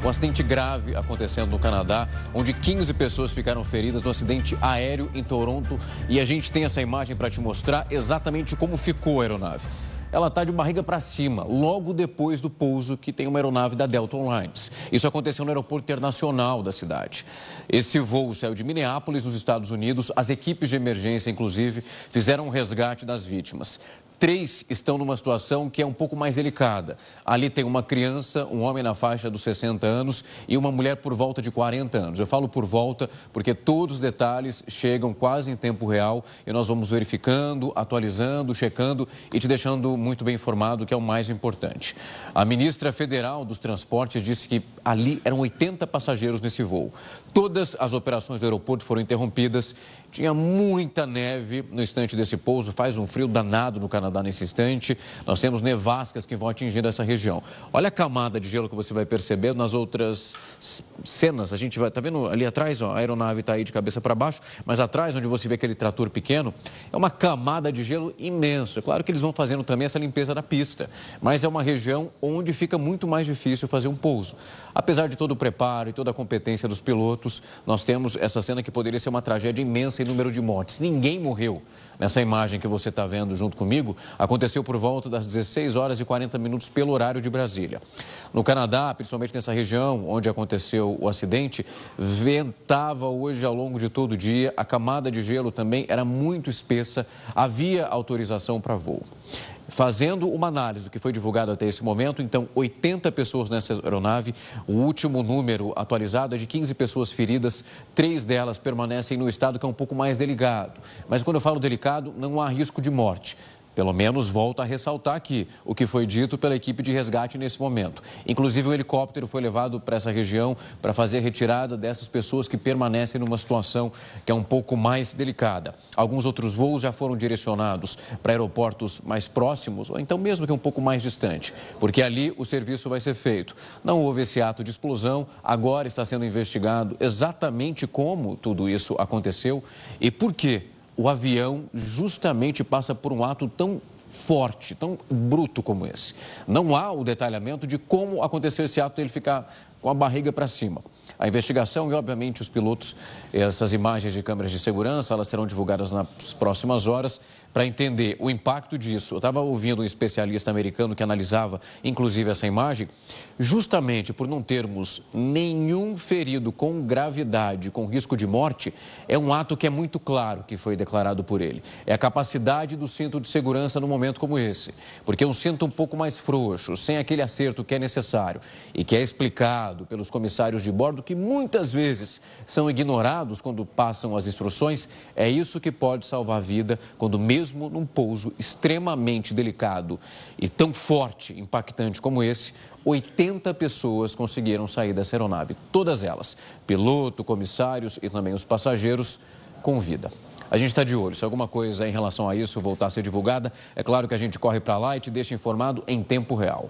Um acidente grave acontecendo no Canadá, onde 15 pessoas ficaram feridas no acidente aéreo em Toronto. E a gente tem essa imagem para te mostrar exatamente como ficou a aeronave. Ela está de barriga para cima, logo depois do pouso que tem uma aeronave da Delta Airlines. Isso aconteceu no aeroporto internacional da cidade. Esse voo saiu de Minneapolis, nos Estados Unidos. As equipes de emergência, inclusive, fizeram um resgate das vítimas. 3 estão numa situação que é um pouco mais delicada. Ali tem uma criança, um homem na faixa dos 60 anos e uma mulher por volta de 40 anos. Eu falo por volta porque todos os detalhes chegam quase em tempo real e nós vamos verificando, atualizando, checando e te deixando muito bem informado, que é o mais importante. A ministra federal dos transportes disse que ali eram 80 passageiros nesse voo. Todas as operações do aeroporto foram interrompidas. Tinha muita neve no instante desse pouso, faz um frio danado no Canadá nesse instante. Nós temos nevascas que vão atingindo essa região. Olha a camada de gelo que você vai perceber nas outras cenas. A gente vai, tá vendo ali atrás, ó, a aeronave está aí de cabeça para baixo, mas atrás, onde você vê aquele trator pequeno, é uma camada de gelo imenso. É claro que eles vão fazendo também essa limpeza da pista, mas é uma região onde fica muito mais difícil fazer um pouso. Apesar de todo o preparo e toda a competência dos pilotos, nós temos essa cena que poderia ser uma tragédia imensa em número de mortes. Ninguém morreu. Nessa imagem que você está vendo junto comigo, aconteceu por volta das 16 horas e 40 minutos pelo horário de Brasília. No Canadá, principalmente nessa região onde aconteceu o acidente, ventava hoje ao longo de todo o dia, a camada de gelo também era muito espessa, havia autorização para voo. Fazendo uma análise do que foi divulgado até esse momento, então 80 pessoas nessa aeronave, o último número atualizado é de 15 pessoas feridas, 3 delas permanecem no estado que é um pouco mais delicado. Mas quando eu falo delicado, não há risco de morte. Pelo menos volto a ressaltar aqui o que foi dito pela equipe de resgate nesse momento. Inclusive, um helicóptero foi levado para essa região para fazer a retirada dessas pessoas que permanecem numa situação que é um pouco mais delicada. Alguns outros voos já foram direcionados para aeroportos mais próximos, ou então mesmo que um pouco mais distante, porque ali o serviço vai ser feito. Não houve esse ato de explosão, agora está sendo investigado exatamente como tudo isso aconteceu e por quê. O avião justamente passa por um ato tão forte, tão bruto como esse. Não há o detalhamento de como aconteceu esse ato de ele ficar com a barriga para cima. A investigação e, obviamente, os pilotos, essas imagens de câmeras de segurança, elas serão divulgadas nas próximas horas para entender o impacto disso. Eu estava ouvindo um especialista americano que analisava, inclusive, essa imagem, justamente por não termos nenhum ferido com gravidade, com risco de morte, é um ato que é muito claro que foi declarado por ele. É a capacidade do cinto de segurança num momento como esse, porque um cinto um pouco mais frouxo, sem aquele acerto que é necessário e que é explicado pelos comissários de bordo, que muitas vezes são ignorados quando passam as instruções, é isso que pode salvar a vida quando mesmo num pouso extremamente delicado e tão forte, impactante como esse, 80 pessoas conseguiram sair dessa aeronave, todas elas, piloto, comissários e também os passageiros, com vida. A gente está de olho, se alguma coisa em relação a isso voltar a ser divulgada, é claro que a gente corre para lá e te deixa informado em tempo real.